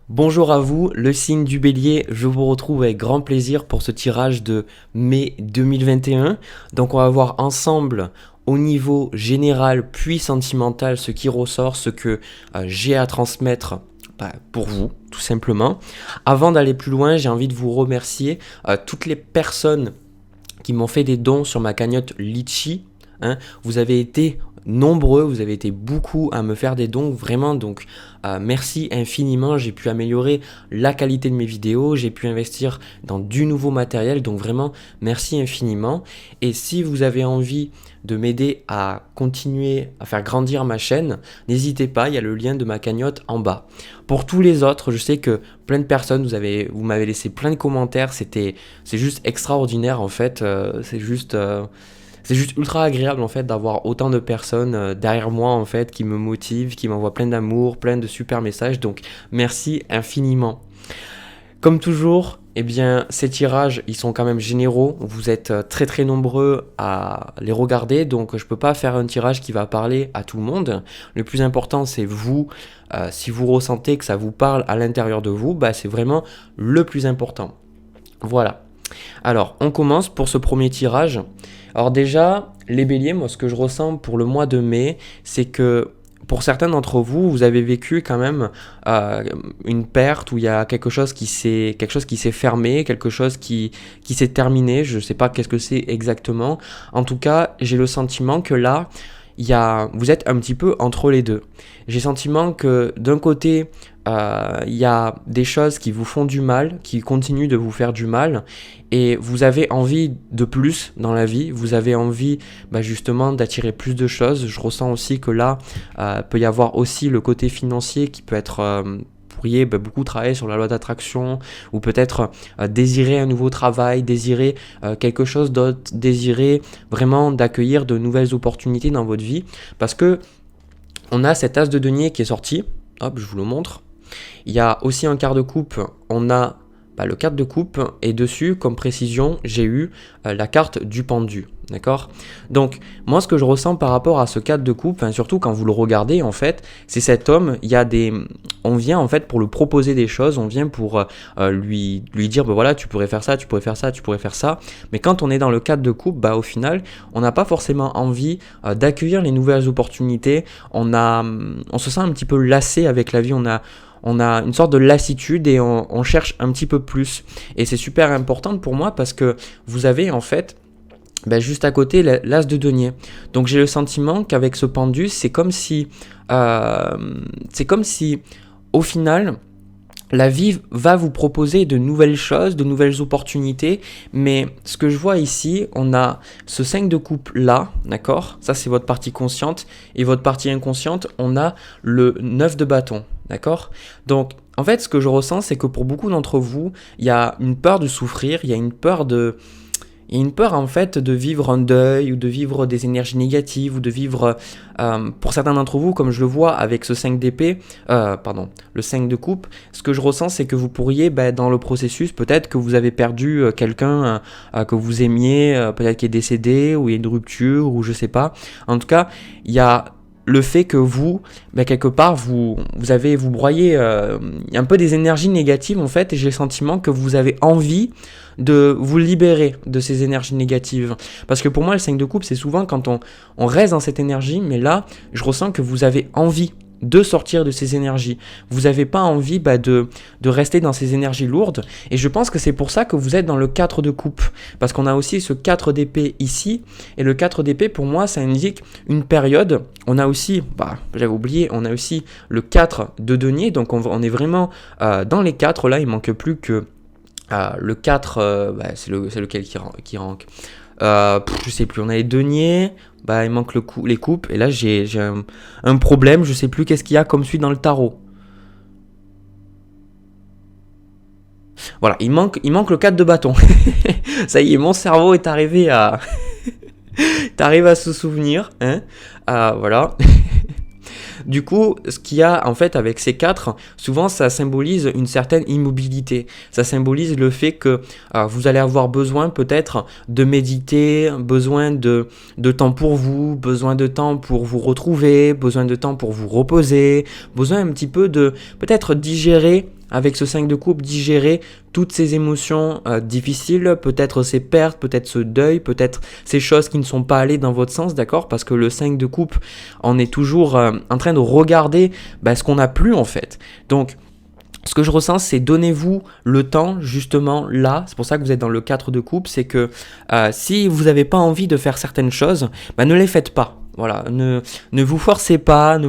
Bonjour à vous, le signe du bélier, je vous retrouve avec grand plaisir pour ce tirage de mai 2021. Donc on va voir ensemble au niveau général puis sentimental ce qui ressort, ce que j'ai à transmettre pour vous, tout simplement. Avant d'aller plus loin, j'ai envie de vous remercier toutes les personnes qui m'ont fait des dons sur ma cagnotte Litchi. Vous avez été nombreux, vous avez été beaucoup à me faire des dons, vraiment, donc merci infiniment. J'ai pu améliorer la qualité de mes vidéos, j'ai pu investir dans du nouveau matériel, donc vraiment merci infiniment. Et si vous avez envie de m'aider à continuer à faire grandir ma chaîne, n'hésitez pas, il y a le lien de ma cagnotte en bas. Pour tous les autres, je sais que plein de personnes, vous m'avez laissé plein de commentaires, c'est juste extraordinaire en fait, c'est juste ultra agréable en fait d'avoir autant de personnes derrière moi en fait qui me motivent, qui m'envoient plein d'amour, plein de super messages. Donc merci infiniment. Comme toujours, eh bien ces tirages ils sont quand même généraux. Vous êtes très très nombreux à les regarder, donc je peux pas faire un tirage qui va parler à tout le monde. Le plus important c'est vous. Si vous ressentez que ça vous parle à l'intérieur de vous, c'est vraiment le plus important. Voilà. Alors, on commence pour ce premier tirage. Alors déjà, les béliers, moi ce que je ressens pour le mois de mai, c'est que pour certains d'entre vous, vous avez vécu quand même une perte où il y a quelque chose qui s'est fermé, quelque chose qui s'est terminé. Je ne sais pas qu'est-ce que c'est exactement. En tout cas, j'ai le sentiment que là, vous êtes un petit peu entre les deux. J'ai le sentiment que d'un côté, il y a des choses qui vous font du mal, qui continuent de vous faire du mal, et vous avez envie de plus dans la vie, vous avez envie justement d'attirer plus de choses. Je ressens aussi que là, peut y avoir aussi le côté financier qui peut être... pourriez beaucoup travailler sur la loi d'attraction, ou peut-être désirer un nouveau travail, désirer quelque chose d'autre, désirer vraiment d'accueillir de nouvelles opportunités dans votre vie, parce que on a cet as de denier qui est sorti. Hop, je vous le montre. Il y a aussi un quart de coupe, on a le 4 de coupe, et dessus, comme précision, j'ai eu la carte du pendu, d'accord? Donc, moi, ce que je ressens par rapport à ce 4 de coupe, surtout quand vous le regardez, en fait, c'est cet homme, on vient, en fait, pour lui proposer des choses, on vient pour lui dire, voilà, tu pourrais faire ça, tu pourrais faire ça, tu pourrais faire ça, mais quand on est dans le 4 de coupe, au final, on n'a pas forcément envie d'accueillir les nouvelles opportunités, on se sent un petit peu lassé avec la vie, on a une sorte de lassitude et on cherche un petit peu plus. Et c'est super important pour moi parce que vous avez en fait juste à côté l'as de denier. Donc j'ai le sentiment qu'avec ce pendu, c'est comme si au final, la vie va vous proposer de nouvelles choses, de nouvelles opportunités, mais ce que je vois ici, on a ce 5 de coupe là, d'accord? Ça c'est votre partie consciente, et votre partie inconsciente, on a le 9 de bâton, d'accord? Donc en fait ce que je ressens, c'est que pour beaucoup d'entre vous, il y a une peur de souffrir, il y a une peur en fait de vivre un deuil ou de vivre des énergies négatives ou de vivre, pour certains d'entre vous, comme je le vois avec ce 5 d'épée, le 5 de coupe, ce que je ressens c'est que vous pourriez, dans le processus, peut-être que vous avez perdu quelqu'un que vous aimiez, peut-être qui est décédé ou il y a une rupture ou je sais pas. En tout cas, il y a le fait que vous, quelque part, vous broyez un peu des énergies négatives en fait, et j'ai le sentiment que vous avez envie de vous libérer de ces énergies négatives. Parce que pour moi, le 5 de coupe, c'est souvent quand on reste dans cette énergie, mais là, je ressens que vous avez envie de sortir de ces énergies. Vous n'avez pas envie de rester dans ces énergies lourdes. Et je pense que c'est pour ça que vous êtes dans le 4 de coupe. Parce qu'on a aussi ce 4 d'épée ici. Et le 4 d'épée, pour moi, ça indique une période. On a aussi, j'avais oublié, on a aussi le 4 de denier. Donc on est vraiment dans les 4. Là, il ne manque plus que le 4, c'est lequel qui rank. Je sais plus, on a les deniers, il manque les coupes, et là j'ai un problème, je sais plus qu'est-ce qu'il y a comme suite dans le tarot. Voilà, il manque le 4 de bâton. Ça y est, mon cerveau est arrivé à... T'arrives à se souvenir, hein. Voilà. Du coup, ce qu'il y a en fait avec ces 4, souvent ça symbolise une certaine immobilité. Ça symbolise le fait que vous allez avoir besoin peut-être de méditer, besoin de temps pour vous, besoin de temps pour vous retrouver, besoin de temps pour vous reposer, besoin un petit peu de peut-être digérer avec ce 5 de coupe, digérer toutes ces émotions difficiles, peut-être ces pertes, peut-être ce deuil, peut-être ces choses qui ne sont pas allées dans votre sens, d'accord? Parce que le 5 de coupe, on est toujours en train de regarder ce qu'on n'a plus en fait. Donc, ce que je ressens, c'est donnez-vous le temps justement là, c'est pour ça que vous êtes dans le 4 de coupe, c'est que si vous n'avez pas envie de faire certaines choses, ne les faites pas. Voilà, ne vous forcez pas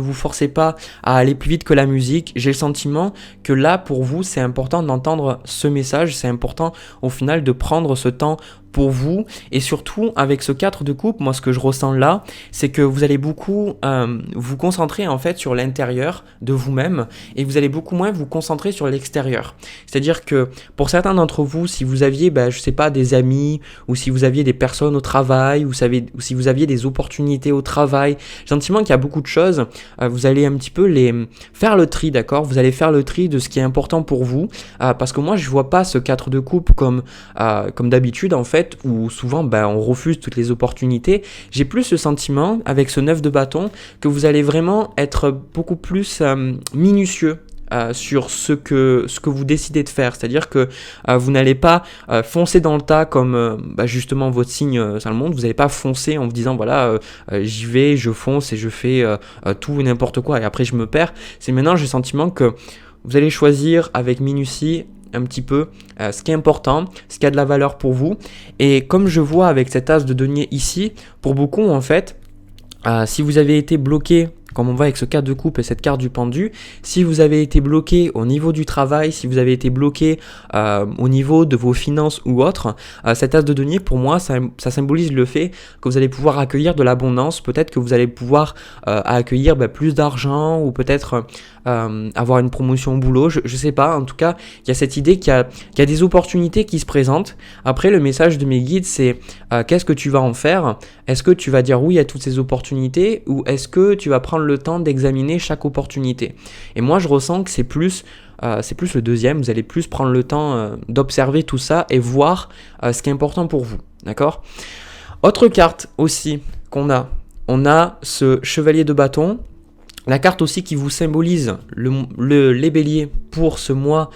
à aller plus vite que la musique. J'ai le sentiment que là, pour vous, c'est important d'entendre ce message, c'est important au final de prendre ce temps pour vous, et surtout avec ce 4 de coupe, moi ce que je ressens là, c'est que vous allez beaucoup vous concentrer en fait sur l'intérieur de vous-même, et vous allez beaucoup moins vous concentrer sur l'extérieur. C'est-à-dire que pour certains d'entre vous, si vous aviez, je sais pas, des amis, ou si vous aviez des personnes au travail, ou si vous aviez des opportunités au travail, j'ai le sentiment qu'il y a beaucoup de choses, vous allez un petit peu faire le tri, d'accord? Vous allez faire le tri de ce qui est important pour vous, parce que moi je vois pas ce 4 de coupe comme d'habitude en fait, où souvent on refuse toutes les opportunités. J'ai plus le sentiment avec ce 9 de bâton que vous allez vraiment être beaucoup plus minutieux sur ce que vous décidez de faire, c'est-à-dire que vous n'allez pas foncer dans le tas comme justement votre signe ça le montre, vous n'allez pas foncer en vous disant voilà j'y vais, je fonce et je fais tout et n'importe quoi et après je me perds. C'est maintenant j'ai le sentiment que vous allez choisir avec minutie un petit peu ce qui est important, ce qui a de la valeur pour vous. Et comme je vois avec cet as de denier ici, pour beaucoup en fait, si vous avez été bloqué, comme on voit avec ce 4 de coupe et cette carte du pendu, si vous avez été bloqué au niveau du travail, si vous avez été bloqué au niveau de vos finances ou autre, cet as de denier pour moi ça symbolise le fait que vous allez pouvoir accueillir de l'abondance, peut-être que vous allez pouvoir accueillir plus d'argent ou peut-être avoir une promotion au boulot, je sais pas, en tout cas il y a cette idée qu'il y a des opportunités qui se présentent. Après le message de mes guides c'est qu'est-ce que tu vas en faire? Est-ce que tu vas dire oui à toutes ces opportunités ou est-ce que tu vas prendre le temps d'examiner chaque opportunité? Et moi je ressens que c'est plus le deuxième, vous allez plus prendre le temps d'observer tout ça et voir ce qui est important pour vous, d'accord? Autre carte aussi qu'on a, on a ce chevalier de bâton. La carte aussi qui vous symbolise les béliers pour ce mois,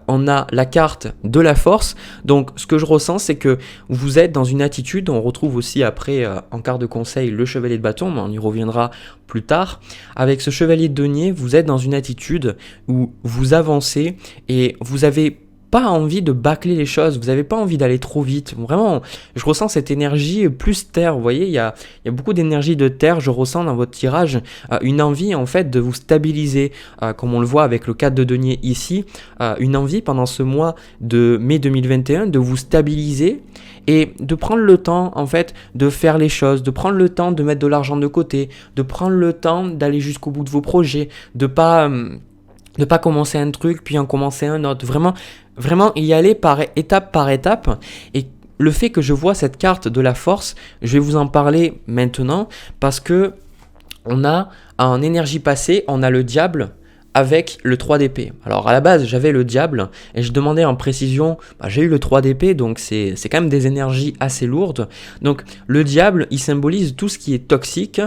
on a la carte de la force. Donc ce que je ressens c'est que vous êtes dans une attitude, on retrouve aussi après en carte de conseil le chevalier de bâton, mais on y reviendra plus tard. Avec ce chevalier de denier, vous êtes dans une attitude où vous avancez et vous avez pas envie de bâcler les choses, vous n'avez pas envie d'aller trop vite. Vraiment, je ressens cette énergie plus terre, vous voyez, il y a beaucoup d'énergie de terre, je ressens dans votre tirage une envie en fait de vous stabiliser, comme on le voit avec le 4 de denier ici, une envie pendant ce mois de mai 2021 de vous stabiliser et de prendre le temps en fait de faire les choses, de prendre le temps de mettre de l'argent de côté, de prendre le temps d'aller jusqu'au bout de vos projets, de pas commencer un truc puis en commencer un autre, vraiment y aller par étape. Et le fait que je vois cette carte de la force, je vais vous en parler maintenant parce que on a en énergie passée, on a le diable avec le 3 d'épée. Alors à la base j'avais le diable et je demandais en précision, j'ai eu le 3 d'épée donc c'est quand même des énergies assez lourdes. Donc le diable il symbolise tout ce qui est toxique,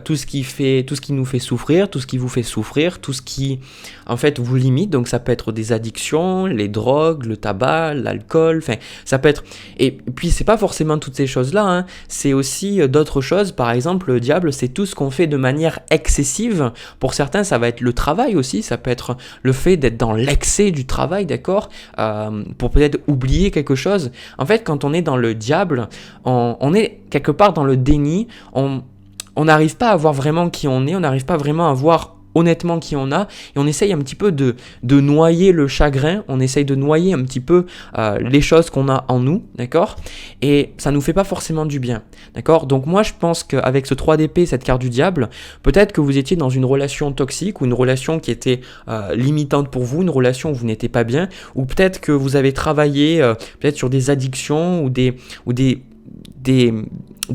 tout ce qui nous fait souffrir, tout ce qui vous fait souffrir, tout ce qui en fait vous limite. Donc ça peut être des addictions, les drogues, le tabac, l'alcool, enfin ça peut être, et puis c'est pas forcément toutes ces choses là, c'est aussi d'autres choses. Par exemple le diable c'est tout ce qu'on fait de manière excessive. Pour certains ça va être le travail aussi, ça peut être le fait d'être dans l'excès du travail, d'accord, pour peut-être oublier quelque chose. En fait, quand on est dans le diable, on est quelque part dans le déni, on n'arrive pas à voir vraiment qui on est, on n'arrive pas vraiment à voir honnêtement qui on a, et on essaye un petit peu de noyer le chagrin, on essaye de noyer un petit peu les choses qu'on a en nous, d'accord, et ça nous fait pas forcément du bien, d'accord. Donc moi je pense qu'avec ce 3 d'épée, cette carte du diable, peut-être que vous étiez dans une relation toxique ou une relation qui était limitante pour vous, une relation où vous n'étiez pas bien, ou peut-être que vous avez travaillé peut-être sur des addictions ou des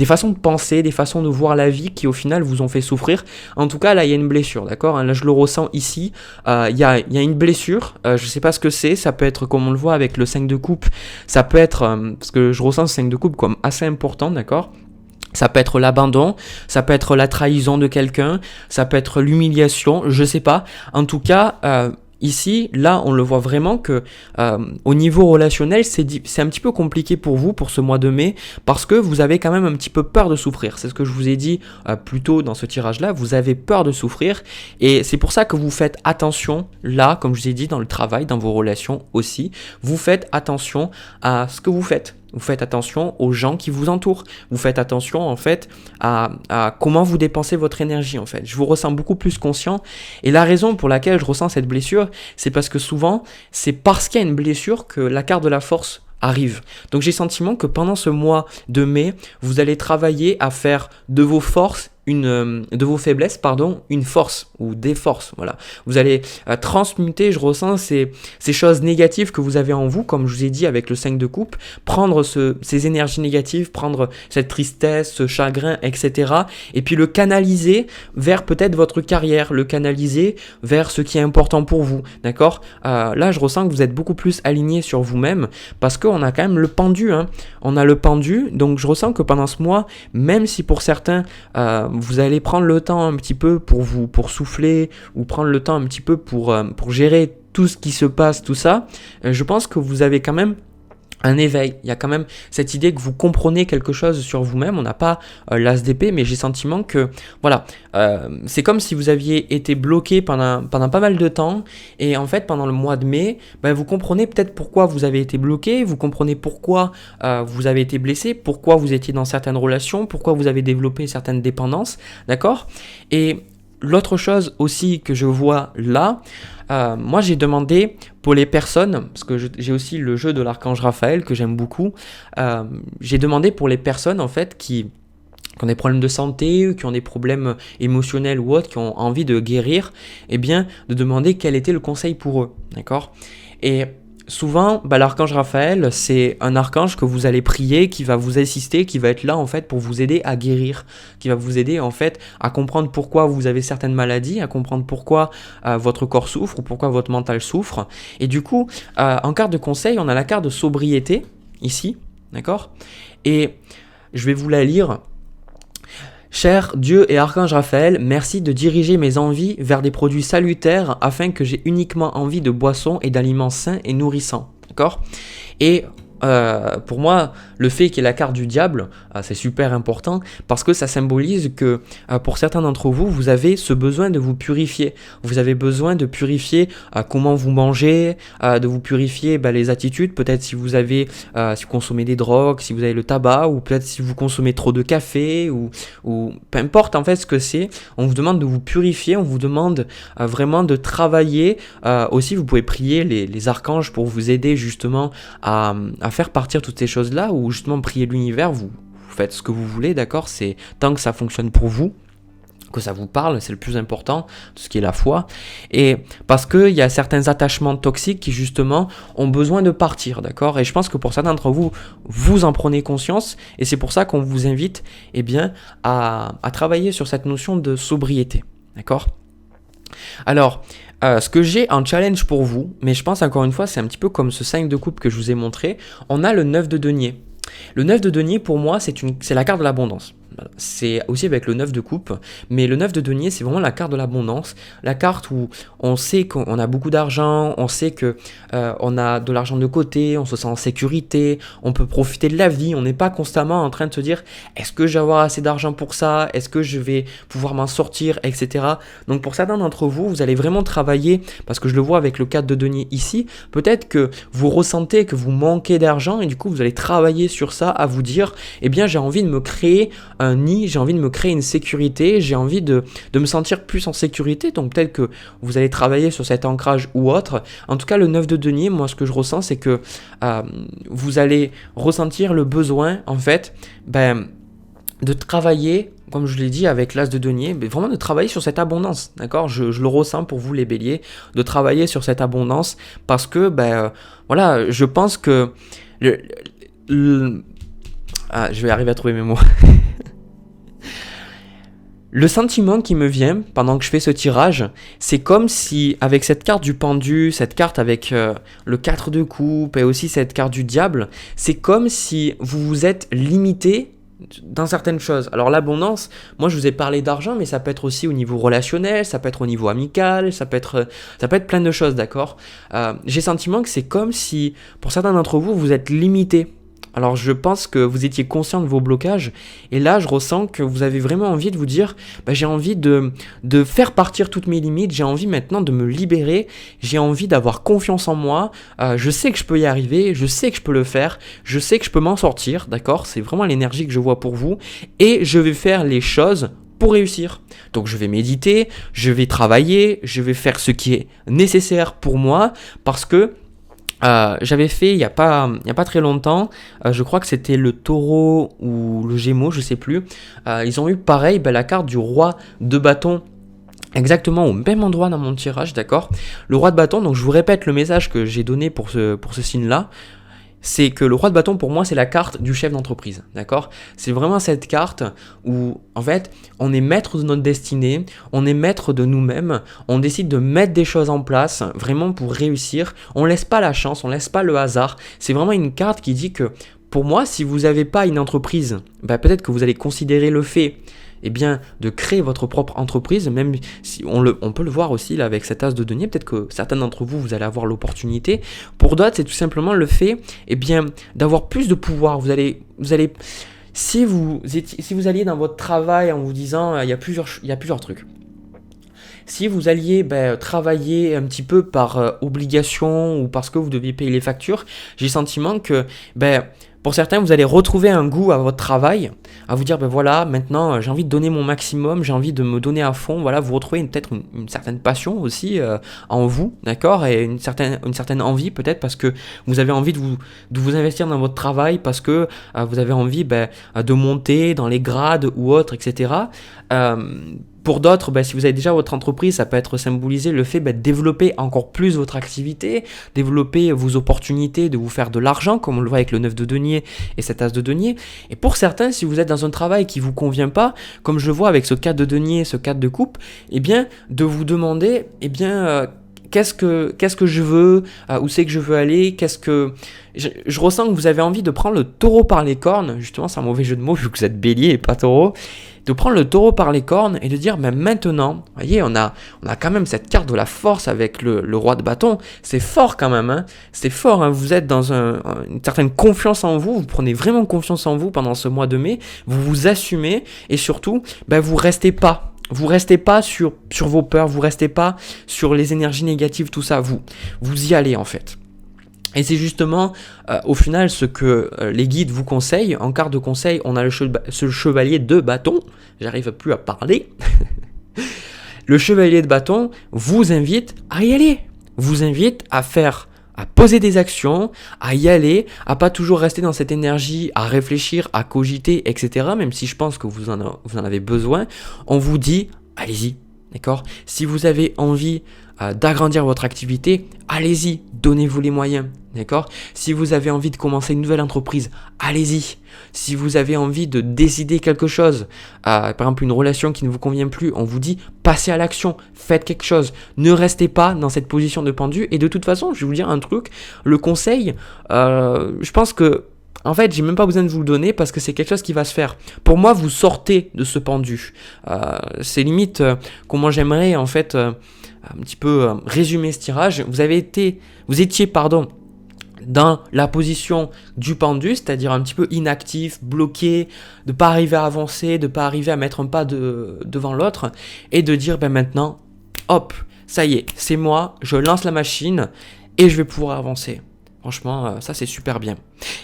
façons de penser, des façons de voir la vie qui au final vous ont fait souffrir. En tout cas là il y a une blessure, d'accord, là je le ressens ici, il y a une blessure, je sais pas ce que c'est, ça peut être comme on le voit avec le 5 de coupe, ça peut être, parce que je ressens ce 5 de coupe comme assez important, d'accord. Ça peut être l'abandon, ça peut être la trahison de quelqu'un, ça peut être l'humiliation, je sais pas. En tout cas, ici, là, on le voit vraiment que au niveau relationnel, c'est un petit peu compliqué pour vous pour ce mois de mai parce que vous avez quand même un petit peu peur de souffrir. C'est ce que je vous ai dit plus tôt dans ce tirage-là. Vous avez peur de souffrir et c'est pour ça que vous faites attention là, comme je vous ai dit, dans le travail, dans vos relations aussi. Vous faites attention à ce que vous faites. Vous faites attention aux gens qui vous entourent. Vous faites attention en fait à comment vous dépensez votre énergie en fait. Je vous ressens beaucoup plus conscient et la raison pour laquelle je ressens cette blessure, c'est parce que souvent, c'est parce qu'il y a une blessure que la carte de la force arrive. Donc j'ai le sentiment que pendant ce mois de mai, vous allez travailler à faire de vos forces de vos faiblesses, une force ou des forces. Voilà. Vous allez transmuter, je ressens ces choses négatives que vous avez en vous, comme je vous ai dit avec le 5 de coupe, prendre ces énergies négatives, prendre cette tristesse, ce chagrin, etc. Et puis le canaliser vers peut-être votre carrière, le canaliser vers ce qui est important pour vous. D'accord ? Là, je ressens que vous êtes beaucoup plus aligné sur vous-même parce qu'on a quand même le pendu. Hein. On a le pendu, donc je ressens que pendant ce mois, même si pour certains, vous allez prendre le temps un petit peu pour souffler ou prendre le temps un petit peu pour gérer tout ce qui se passe, tout ça, je pense que vous avez quand même un éveil. Il y a quand même cette idée que vous comprenez quelque chose sur vous-même. On n'a pas l'as d'épée, mais j'ai le sentiment que voilà, c'est comme si vous aviez été bloqué pendant pas mal de temps et en fait pendant le mois de mai, vous comprenez peut-être pourquoi vous avez été bloqué, vous comprenez pourquoi vous avez été blessé, pourquoi vous étiez dans certaines relations, pourquoi vous avez développé certaines dépendances, d'accord ? Et l'autre chose aussi que je vois là, moi j'ai demandé pour les personnes, parce que j'ai aussi le jeu de l'archange Raphaël que j'aime beaucoup, j'ai demandé pour les personnes en fait qui ont des problèmes de santé, ou qui ont des problèmes émotionnels ou autres, qui ont envie de guérir, eh bien de demander quel était le conseil pour eux, d'accord ? Et souvent, l'archange Raphaël, c'est un archange que vous allez prier, qui va vous assister, qui va être là en fait pour vous aider à guérir, qui va vous aider en fait à comprendre pourquoi vous avez certaines maladies, à comprendre pourquoi votre corps souffre ou pourquoi votre mental souffre. Et du coup, en carte de conseil, on a la carte de sobriété ici, d'accord ? Et je vais vous la lire. Cher Dieu et Archange Raphaël, merci de diriger mes envies vers des produits salutaires afin que j'ai uniquement envie de boissons et d'aliments sains et nourrissants. D'accord ? Et pour moi, le fait qu'il y ait la carte du diable, c'est super important parce que ça symbolise que pour certains d'entre vous, vous avez ce besoin de vous purifier. Vous avez besoin de purifier comment vous mangez, de vous purifier les attitudes. Peut-être si vous avez, si vous consommez des drogues, si vous avez le tabac, ou peut-être si vous consommez trop de café, ou peu importe en fait ce que c'est. On vous demande de vous purifier, on vous demande vraiment de travailler. Aussi, vous pouvez prier les archanges pour vous aider justement à faire partir toutes ces choses-là, ou justement prier l'univers, vous faites ce que vous voulez, d'accord ? C'est tant que ça fonctionne pour vous, que ça vous parle, c'est le plus important, tout ce qui est la foi. Et parce qu'il y a certains attachements toxiques qui justement ont besoin de partir, d'accord ? Et je pense que pour certains d'entre vous, vous en prenez conscience, et c'est pour ça qu'on vous invite à travailler sur cette notion de sobriété, d'accord ? Alors, ce que j'ai en challenge pour vous, mais je pense encore une fois, c'est un petit peu comme ce 5 de coupe que je vous ai montré, on a le 9 de denier. Le 9 de denier, pour moi, c'est la carte de l'abondance. C'est aussi avec le 9 de coupe, mais le 9 de denier, c'est vraiment la carte de l'abondance, la carte où on sait qu'on a beaucoup d'argent, on sait que on a de l'argent de côté, on se sent en sécurité, on peut profiter de la vie, on n'est pas constamment en train de se dire est-ce que je vais avoir assez d'argent pour ça, est-ce que je vais pouvoir m'en sortir, etc. Donc pour certains d'entre vous, vous allez vraiment travailler, parce que je le vois avec le 4 de denier ici, peut-être que vous ressentez que vous manquez d'argent et du coup vous allez travailler sur ça, à vous dire j'ai envie de me créer un nid, j'ai envie de me créer une sécurité, j'ai envie de me sentir plus en sécurité, donc peut-être que vous allez travailler sur cet ancrage ou autre. En tout cas, le 9 de denier, moi ce que je ressens, c'est que vous allez ressentir le besoin, en fait, de travailler, comme je l'ai dit avec l'as de denier, mais vraiment de travailler sur cette abondance, d'accord ? Je le ressens pour vous les béliers, de travailler sur cette abondance, parce que, je pense que je vais arriver à trouver mes mots. Le sentiment qui me vient pendant que je fais ce tirage, c'est comme si avec cette carte du pendu, cette carte avec le 4 de coupe et aussi cette carte du diable, c'est comme si vous vous êtes limité dans certaines choses. Alors l'abondance, moi je vous ai parlé d'argent, mais ça peut être aussi au niveau relationnel, ça peut être au niveau amical, ça peut être plein de choses, d'accord. J'ai le sentiment que c'est comme si, pour certains d'entre vous, vous êtes limité. Alors je pense que vous étiez conscient de vos blocages, et là je ressens que vous avez vraiment envie de vous dire, j'ai envie de faire partir toutes mes limites, j'ai envie maintenant de me libérer, j'ai envie d'avoir confiance en moi, je sais que je peux y arriver, je sais que je peux le faire, je sais que je peux m'en sortir, d'accord. C'est vraiment l'énergie que je vois pour vous, et je vais faire les choses pour réussir. Donc je vais méditer, je vais travailler, je vais faire ce qui est nécessaire pour moi, parce que j'avais fait il y a pas très longtemps, je crois que c'était le taureau ou le gémeaux, je sais plus. Ils ont eu pareil, la carte du roi de bâton. Exactement au même endroit dans mon tirage, d'accord. Le roi de bâton, donc je vous répète le message que j'ai donné pour ce signe-là. C'est que le roi de bâton, pour moi, c'est la carte du chef d'entreprise, d'accord. C'est vraiment cette carte où, en fait, on est maître de notre destinée, on est maître de nous-mêmes, on décide de mettre des choses en place, vraiment pour réussir. On laisse pas la chance, on laisse pas le hasard. C'est vraiment une carte qui dit que, pour moi, si vous n'avez pas une entreprise, peut-être que vous allez considérer le fait de créer votre propre entreprise, même si on peut le voir aussi là avec cet as de denier, peut-être que certains d'entre vous, vous allez avoir l'opportunité. Pour d'autres, c'est tout simplement le fait d'avoir plus de pouvoir. Vous allez si vous alliez dans votre travail en vous disant il y a plusieurs trucs. Si vous alliez travailler un petit peu par obligation ou parce que vous deviez payer les factures, j'ai le sentiment que pour certains, vous allez retrouver un goût à votre travail, à vous dire voilà, maintenant j'ai envie de donner mon maximum, j'ai envie de me donner à fond. Voilà, vous retrouvez peut-être une certaine passion aussi en vous, d'accord, et une certaine envie peut-être parce que vous avez envie de vous investir dans votre travail, parce que vous avez envie de monter dans les grades ou autres, etc. Pour d'autres, si vous avez déjà votre entreprise, ça peut être symbolisé le fait de développer encore plus votre activité, développer vos opportunités de vous faire de l'argent, comme on le voit avec le 9 de denier et cet as de denier. Et pour certains, si vous êtes dans un travail qui ne vous convient pas, comme je le vois avec ce 4 de denier, ce 4 de coupe, de vous demander, qu'est-ce que je veux, où c'est que je veux aller, je ressens que vous avez envie de prendre le taureau par les cornes, justement c'est un mauvais jeu de mots vu que vous êtes bélier et pas taureau, de prendre le taureau par les cornes et de dire maintenant, vous voyez, on a quand même cette carte de la force avec le roi de bâton, c'est fort quand même, hein, c'est fort, hein, vous êtes dans une certaine confiance en vous, vous prenez vraiment confiance en vous pendant ce mois de mai, vous vous assumez et surtout, vous restez pas. Vous restez pas sur vos peurs, vous restez pas sur les énergies négatives, tout ça, vous y allez en fait. Et c'est justement au final ce que les guides vous conseillent. En carte de conseil, on a ce chevalier de bâton, j'arrive plus à parler. Le chevalier de bâton vous invite à y aller, vous invite à poser des actions, à y aller, à pas toujours rester dans cette énergie, à réfléchir, à cogiter, etc. Même si je pense que vous en avez besoin, on vous dit, allez-y, d'accord ? Si vous avez envie d'agrandir votre activité, allez-y, donnez-vous les moyens, d'accord ? Si vous avez envie de commencer une nouvelle entreprise, allez-y. Si vous avez envie de décider quelque chose, par exemple une relation qui ne vous convient plus, on vous dit passez à l'action, faites quelque chose. Ne restez pas dans cette position de pendu. Et de toute façon, je vais vous dire un truc, le conseil, je pense que en fait, j'ai même pas besoin de vous le donner parce que c'est quelque chose qui va se faire. Pour moi, vous sortez de ce pendu. C'est limite comment j'aimerais en fait un petit peu résumer ce tirage. Vous étiez dans la position du pendu, c'est-à-dire un petit peu inactif, bloqué, de pas arriver à avancer, de pas arriver à mettre un pas devant l'autre, et de dire maintenant, hop, ça y est, c'est moi, je lance la machine et je vais pouvoir avancer. Franchement, ça c'est super bien.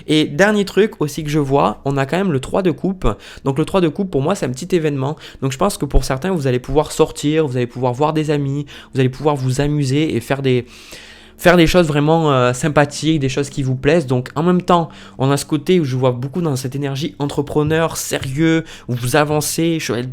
Et dernier truc aussi que je vois, on a quand même le 3 de coupe. Donc le 3 de coupe pour moi c'est un petit événement. Donc je pense que pour certains vous allez pouvoir sortir, vous allez pouvoir voir des amis, vous allez pouvoir vous amuser et faire des choses vraiment sympathiques, des choses qui vous plaisent. Donc en même temps, on a ce côté où je vois beaucoup dans cette énergie entrepreneur, sérieux, où vous avancez, chevalier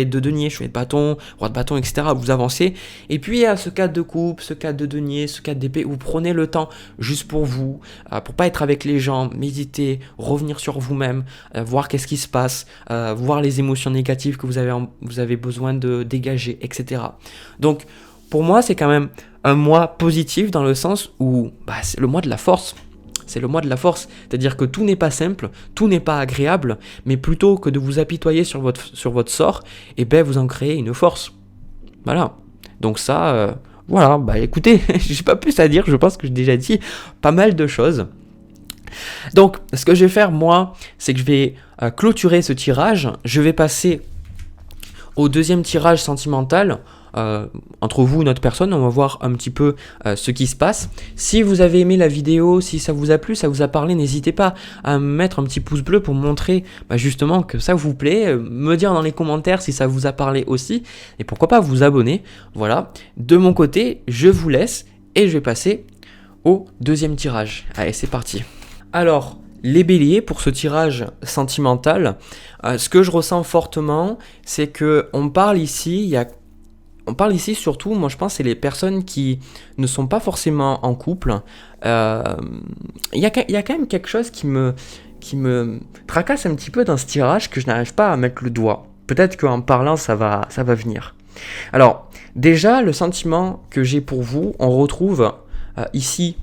de denier, chevalier de bâton, roi de bâton, etc. Vous avancez. Et puis il y a ce 4 de coupe, ce 4 de denier, ce 4 d'épée, où vous prenez le temps juste pour vous, pour pas être avec les gens, méditer, revenir sur vous-même, voir qu'est-ce qui se passe, voir les émotions négatives que vous avez besoin de dégager, etc. Donc pour moi, c'est quand même un mois positif dans le sens où c'est le mois de la force. C'est le mois de la force, c'est-à-dire que tout n'est pas simple, tout n'est pas agréable, mais plutôt que de vous apitoyer sur votre sort, et ben vous en créez une force. Voilà. Donc ça, voilà, bah écoutez, j'ai pas plus à dire, je pense que j'ai déjà dit pas mal de choses. Donc, ce que je vais faire, moi, c'est que je vais clôturer ce tirage, je vais passer au deuxième tirage sentimental. Entre vous et notre personne, on va voir un petit peu ce qui se passe. Si vous avez aimé la vidéo, si ça vous a plu, ça vous a parlé, n'hésitez pas à mettre un petit pouce bleu pour montrer justement que ça vous plaît, me dire dans les commentaires si ça vous a parlé aussi, et pourquoi pas vous abonner. Voilà, de mon côté, je vous laisse et je vais passer au deuxième tirage. Allez, c'est parti. Alors, les béliers, pour ce tirage sentimental, ce que je ressens fortement, c'est que on parle ici surtout, moi je pense, c'est les personnes qui ne sont pas forcément en couple. Il y a quand même quelque chose qui me tracasse un petit peu dans ce tirage, que je n'arrive pas à mettre le doigt. Peut-être qu'en parlant, ça va venir. Alors, déjà, le sentiment que j'ai pour vous, on retrouve ici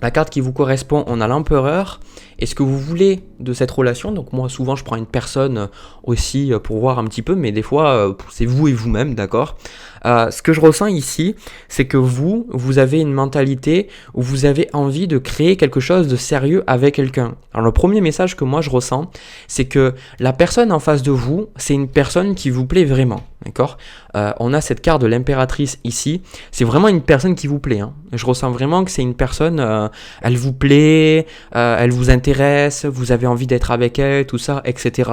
la carte qui vous correspond, on a l'empereur. Et ce que vous voulez de cette relation, donc moi souvent je prends une personne aussi pour voir un petit peu, mais des fois c'est vous et vous-même, d'accord. Ce que je ressens ici, c'est que vous avez une mentalité où vous avez envie de créer quelque chose de sérieux avec quelqu'un. Alors le premier message que moi je ressens, c'est que la personne en face de vous, c'est une personne qui vous plaît vraiment, d'accord. On a cette carte de l'impératrice ici, c'est vraiment une personne qui vous plaît, hein. Je ressens vraiment que c'est une personne, elle vous plaît, elle vous intéresse, vous avez envie d'être avec elle, tout ça, etc.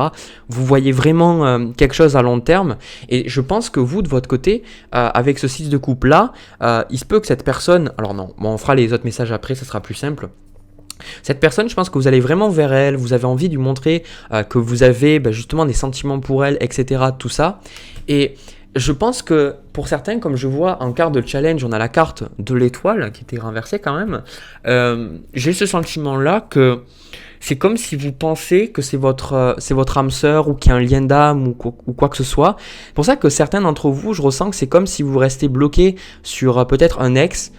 Vous voyez vraiment quelque chose à long terme, et je pense que vous, de votre côté, avec ce 6 de coupe là, il se peut que cette personne, alors non, bon, on fera les autres messages après, ça sera plus simple. Cette personne, je pense que vous allez vraiment vers elle, vous avez envie de lui montrer que vous avez justement des sentiments pour elle, etc. Tout ça, et je pense que pour certains, comme je vois en carte de challenge, on a la carte de l'étoile qui était renversée quand même, j'ai ce sentiment-là que c'est comme si vous pensez que c'est votre âme sœur ou qu'il y a un lien d'âme ou quoi que ce soit. C'est pour ça que certains d'entre vous, je ressens que c'est comme si vous restez bloqué sur peut-être un ex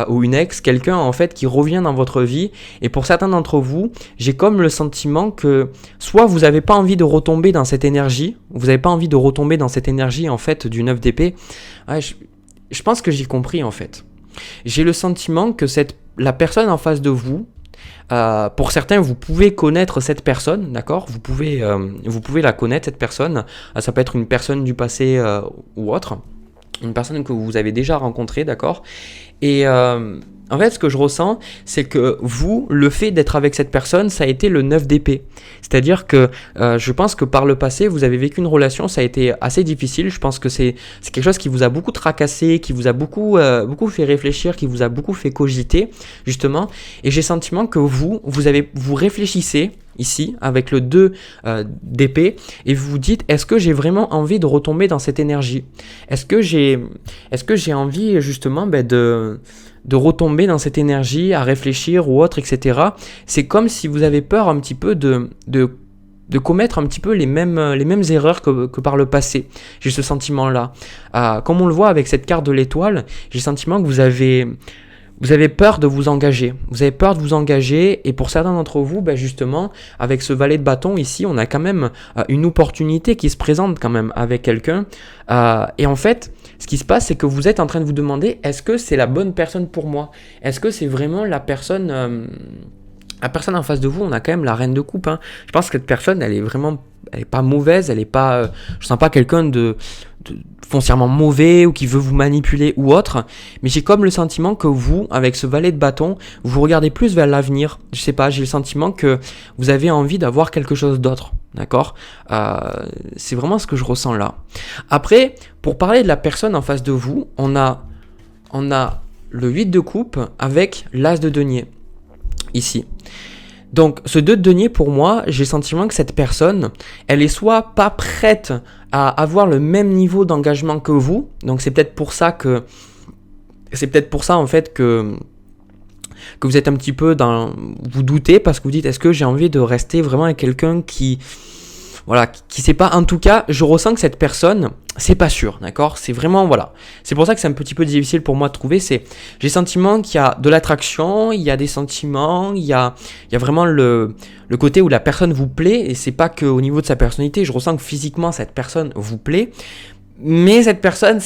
ou une ex, quelqu'un en fait qui revient dans votre vie. Et pour certains d'entre vous, j'ai comme le sentiment que soit vous n'avez pas envie de retomber dans cette énergie, en fait du 9 d'épée. Ouais, je pense que j'ai compris en fait. J'ai le sentiment que la personne en face de vous, pour certains, vous pouvez connaître cette personne, d'accord, vous pouvez la connaître, cette personne. Ça peut être une personne du passé ou autre, une personne que vous avez déjà rencontrée, d'accord. Et en fait, ce que je ressens, c'est que vous, le fait d'être avec cette personne, ça a été le 9 d'épée. C'est-à-dire que je pense que par le passé, vous avez vécu une relation, ça a été assez difficile. Je pense que c'est quelque chose qui vous a beaucoup tracassé, qui vous a beaucoup fait réfléchir, qui vous a beaucoup fait cogiter, justement. Et j'ai le sentiment que vous réfléchissez ici avec le 2 d'épée et vous vous dites, est-ce que j'ai vraiment envie de retomber dans cette énergie? Est-ce que j'ai envie justement de retomber dans cette énergie, à réfléchir ou autre, etc. C'est comme si vous avez peur un petit peu de commettre un petit peu les mêmes erreurs que par le passé. J'ai ce sentiment-là. Comme on le voit avec cette carte de l'étoile, j'ai le sentiment que vous avez peur de vous engager. Vous avez peur de vous engager et pour certains d'entre vous, justement, avec ce valet de bâton ici, on a quand même une opportunité qui se présente quand même avec quelqu'un. Et en fait, ce qui se passe, c'est que vous êtes en train de vous demander, est-ce que c'est la bonne personne pour moi? Est-ce que c'est vraiment la personne en face de vous? On a quand même la reine de coupe, hein. Je pense que cette personne, elle est pas mauvaise, je sens pas quelqu'un de foncièrement mauvais ou qui veut vous manipuler ou autre, mais j'ai comme le sentiment que vous, avec ce valet de bâton, vous regardez plus vers l'avenir. Je sais pas, j'ai le sentiment que vous avez envie d'avoir quelque chose d'autre, d'accord. C'est vraiment ce que je ressens là. Après, pour parler de la personne en face de vous, on a le 8 de coupe avec l'as de denier ici. Donc ce 2 de denier, pour moi, j'ai le sentiment que cette personne, elle est soit pas prête à avoir le même niveau d'engagement que vous, donc c'est peut-être pour ça en fait que vous êtes un petit peu vous doutez parce que vous dites, est-ce que j'ai envie de rester vraiment avec quelqu'un qui voilà, qui sait pas. En tout cas, je ressens que cette personne, c'est pas sûr, d'accord? C'est vraiment, voilà. C'est pour ça que c'est un petit peu difficile pour moi de trouver. J'ai le sentiment qu'il y a de l'attraction, il y a des sentiments, il y a vraiment le côté où la personne vous plaît, et c'est pas qu'au niveau de sa personnalité. Je ressens que physiquement, cette personne vous plaît. Mais cette personne,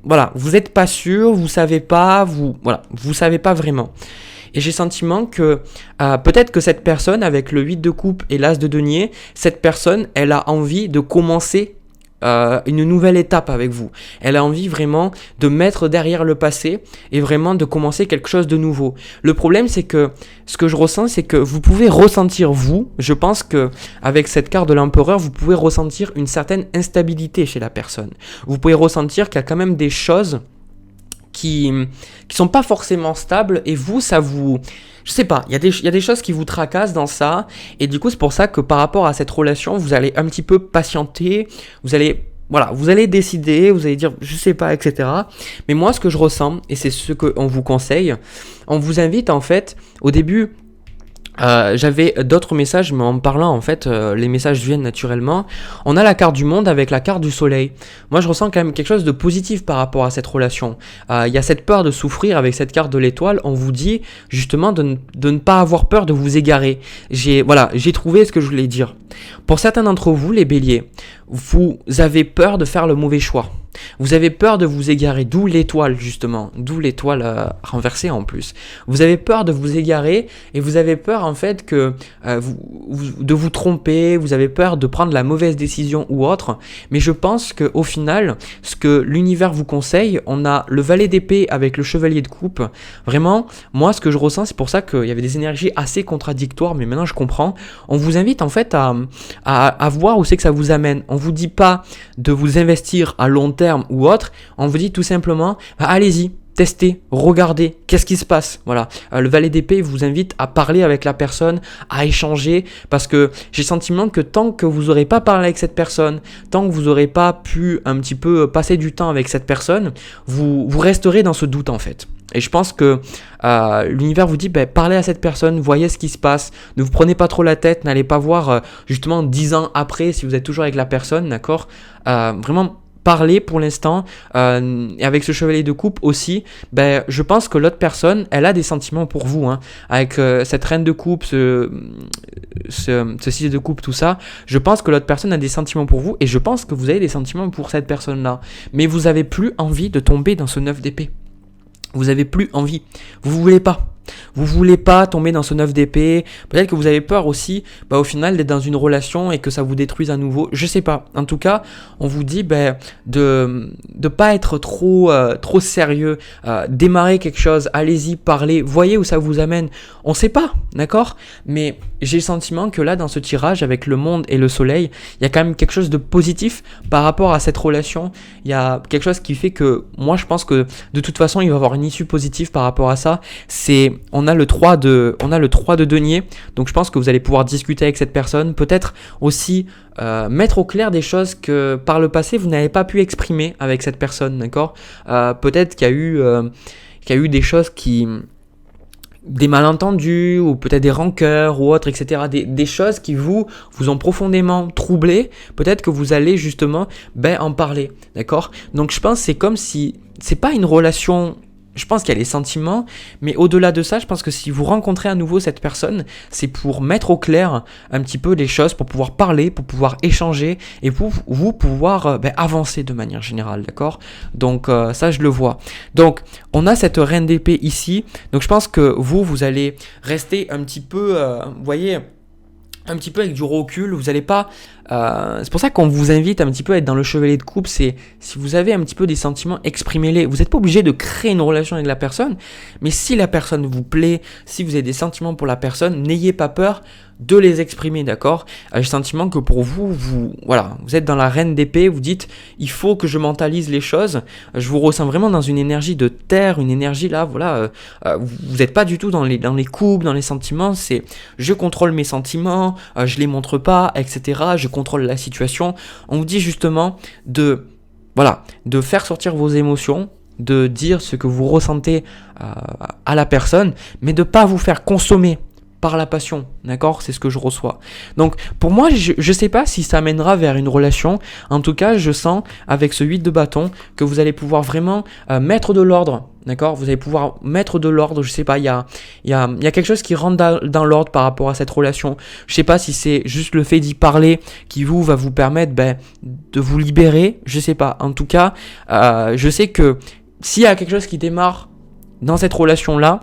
voilà, vous êtes pas sûr, vous savez pas, vous savez pas vraiment. Et j'ai le sentiment que peut-être que cette personne, avec le 8 de coupe et l'as de denier, cette personne, elle a envie de commencer une nouvelle étape avec vous. Elle a envie vraiment de mettre derrière le passé et vraiment de commencer quelque chose de nouveau. Le problème, c'est que ce que je ressens, c'est que vous pouvez ressentir, je pense que avec cette carte de l'empereur, vous pouvez ressentir une certaine instabilité chez la personne. Vous pouvez ressentir qu'il y a quand même des choses qui sont pas forcément stables, et vous, je sais pas, il y a des choses qui vous tracassent dans ça, et du coup c'est pour ça que par rapport à cette relation, vous allez un petit peu patienter, vous allez décider, vous allez dire je sais pas, etc. Mais moi, ce que je ressens, et c'est ce qu'on vous conseille, on vous invite en fait au début. J'avais d'autres messages, mais en me parlant, en fait, les messages viennent naturellement. On a la carte du monde avec la carte du soleil. Moi, je ressens quand même quelque chose de positif par rapport à cette relation. Il y a cette peur de souffrir avec cette carte de l'étoile. On vous dit justement de ne pas avoir peur de vous égarer. J'ai trouvé ce que je voulais dire. Pour certains d'entre vous, les béliers, vous avez peur de faire le mauvais choix. Vous avez peur de vous égarer, d'où l'étoile justement, d'où l'étoile renversée en plus. Vous avez peur de vous égarer, et vous avez peur en fait que de vous tromper, vous avez peur de prendre la mauvaise décision ou autre. Mais je pense qu'au final, ce que l'univers vous conseille, on a le valet d'épée avec le chevalier de coupe. Vraiment, moi ce que je ressens, c'est pour ça qu'il y avait des énergies assez contradictoires, mais maintenant je comprends. On vous invite en fait à voir où c'est que ça vous amène. On vous dit pas de vous investir à long terme ou autre, on vous dit tout simplement allez-y, testez, regardez, qu'est-ce qui se passe. Voilà, le valet d'épée vous invite à parler avec la personne, à échanger, parce que j'ai le sentiment que tant que vous n'aurez pas parlé avec cette personne, tant que vous n'aurez pas pu un petit peu passer du temps avec cette personne, vous resterez dans ce doute en fait. Et je pense que l'univers vous dit, parlez à cette personne, voyez ce qui se passe, ne vous prenez pas trop la tête, n'allez pas voir justement 10 ans après si vous êtes toujours avec la personne, d'accord. Vraiment, parler pour l'instant, et avec ce chevalier de coupe aussi, je pense que l'autre personne, elle a des sentiments pour vous, hein. Avec cette reine de coupe, ce 6 de coupe, tout ça, je pense que l'autre personne a des sentiments pour vous, et je pense que vous avez des sentiments pour cette personne-là, mais vous avez plus envie de tomber dans ce 9 d'épée. Vous avez plus envie, vous voulez pas tomber dans ce 9 d'épée. Peut-être que vous avez peur aussi, au final, d'être dans une relation et que ça vous détruise à nouveau. Je sais pas. En tout cas, on vous dit de pas être trop sérieux. Démarrer quelque chose, allez-y, parlez, voyez où ça vous amène. On sait pas, d'accord? Mais j'ai le sentiment que là, dans ce tirage, avec le monde et le soleil, il y a quand même quelque chose de positif par rapport à cette relation. Il y a quelque chose qui fait que moi, je pense que de toute façon, il va y avoir une issue positive par rapport à ça. On a le 3 de denier, donc je pense que vous allez pouvoir discuter avec cette personne, peut-être aussi mettre au clair des choses que par le passé vous n'avez pas pu exprimer avec cette personne, d'accord. Peut-être qu'il y a eu des choses des malentendus, ou peut-être des rancœurs ou autres, etc. Des choses qui vous ont profondément troublé. Peut-être que vous allez justement en parler, d'accord. Donc je pense que c'est comme si c'est pas une relation. Je pense qu'il y a les sentiments, mais au-delà de ça, je pense que si vous rencontrez à nouveau cette personne, c'est pour mettre au clair un petit peu les choses, pour pouvoir parler, pour pouvoir échanger, et pour vous pouvoir avancer de manière générale, d'accord. Donc ça, je le vois. Donc on a cette reine d'épée ici, donc je pense que vous allez rester un petit peu, vous voyez, un petit peu avec du recul, vous n'allez pas... c'est pour ça qu'on vous invite un petit peu à être dans le chevalier de coupe. C'est si vous avez un petit peu des sentiments, exprimez-les. Vous n'êtes pas obligé de créer une relation avec la personne, mais si la personne vous plaît, si vous avez des sentiments pour la personne, n'ayez pas peur de les exprimer, d'accord. J'ai le sentiment que pour vous êtes dans la reine d'épée, vous dites il faut que je mentalise les choses. Je vous ressens vraiment dans une énergie de terre, une énergie là, vous n'êtes pas du tout dans les coupes, dans les sentiments. C'est je contrôle mes sentiments, je les montre pas, etc. Je contrôle la situation. On vous dit justement de faire sortir vos émotions, de dire ce que vous ressentez à la personne, mais de pas vous faire consommer par la passion, d'accord? C'est ce que je reçois. Donc, pour moi, je sais pas si ça mènera vers une relation. En tout cas, je sens avec ce 8 de bâton que vous allez pouvoir vraiment mettre de l'ordre, d'accord? Vous allez pouvoir mettre de l'ordre, je sais pas, il y a quelque chose qui rentre dans l'ordre par rapport à cette relation. Je sais pas si c'est juste le fait d'y parler qui va vous permettre de vous libérer, je sais pas. En tout cas, je sais que s'il y a quelque chose qui démarre dans cette relation-là,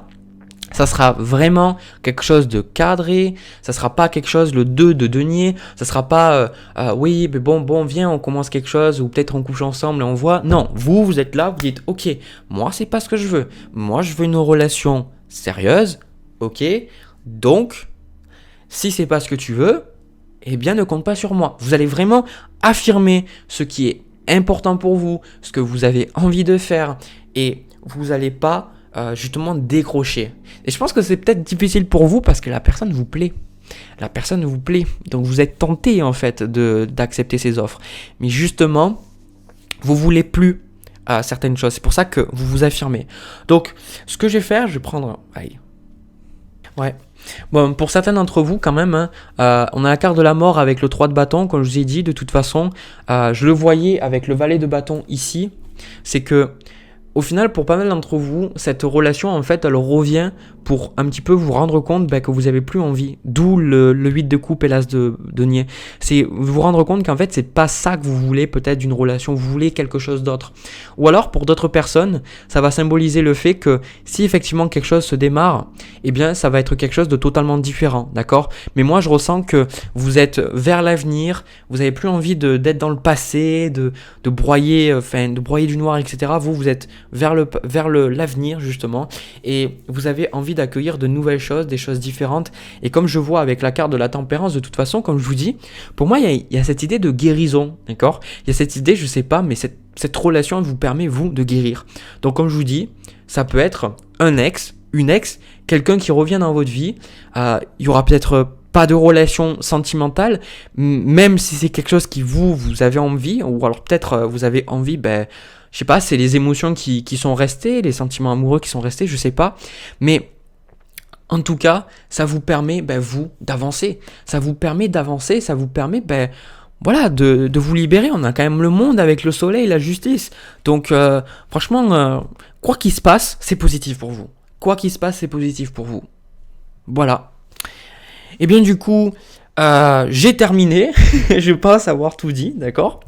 ça sera vraiment quelque chose de cadré, ça sera pas quelque chose, le 2 de denier, ça sera pas oui, mais bon, viens, on commence quelque chose, ou peut-être on couche ensemble et on voit. Non, vous êtes là, vous dites, ok, moi c'est pas ce que je veux. Moi je veux une relation sérieuse, ok, donc, si c'est pas ce que tu veux, eh bien ne compte pas sur moi. Vous allez vraiment affirmer ce qui est important pour vous, ce que vous avez envie de faire, et vous n'allez pas justement décrocher. Et je pense que c'est peut-être difficile pour vous parce que la personne vous plaît. La personne vous plaît. Donc vous êtes tenté en fait d'accepter ces offres. Mais justement, vous voulez plus certaines choses. C'est pour ça que vous vous affirmez. Donc ce que je vais faire, je vais prendre... Allez. Ouais. Bon, pour certains d'entre vous quand même, hein, on a la carte de la mort avec le 3 de bâton. Comme je vous ai dit, de toute façon, je le voyais avec le valet de bâton ici. C'est que au final, pour pas mal d'entre vous, cette relation, en fait, elle revient pour un petit peu vous rendre compte que vous avez plus envie. D'où le 8 de coupe et l'as de denier. C'est vous rendre compte qu'en fait, c'est pas ça que vous voulez peut-être d'une relation. Vous voulez quelque chose d'autre. Ou alors, pour d'autres personnes, ça va symboliser le fait que si effectivement quelque chose se démarre, eh bien, ça va être quelque chose de totalement différent, d'accord? Mais moi, je ressens que vous êtes vers l'avenir, vous avez plus envie d'être dans le passé, de broyer du noir, etc. Vous êtes vers l'avenir justement, et vous avez envie d'accueillir de nouvelles choses, des choses différentes. Et comme je vois avec la carte de la tempérance, de toute façon, comme je vous dis, pour moi il y a cette idée de guérison, d'accord? Il y a cette idée, je sais pas, mais cette relation vous permet vous de guérir. Donc comme je vous dis, ça peut être un ex, une ex, quelqu'un qui revient dans votre vie. Il y aura peut-être pas de relation sentimentale, même si c'est quelque chose qui vous avez envie, ou alors peut-être vous avez envie, je sais pas, c'est les émotions qui sont restées, les sentiments amoureux qui sont restés, je sais pas, mais en tout cas, ça vous permet, vous, d'avancer. Ça vous permet d'avancer, ça vous permet, voilà, de vous libérer. On a quand même le monde avec le soleil, la justice. Donc, franchement, quoi qu'il se passe, c'est positif pour vous. Quoi qu'il se passe, c'est positif pour vous. Voilà. Et bien du coup, j'ai terminé. Je pense avoir tout dit, d'accord ?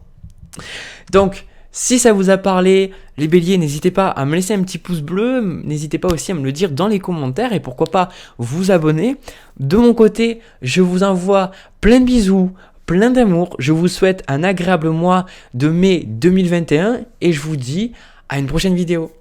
Donc, si ça vous a parlé, les béliers, n'hésitez pas à me laisser un petit pouce bleu, n'hésitez pas aussi à me le dire dans les commentaires et pourquoi pas vous abonner. De mon côté, je vous envoie plein de bisous, plein d'amour. Je vous souhaite un agréable mois de mai 2021 et je vous dis à une prochaine vidéo.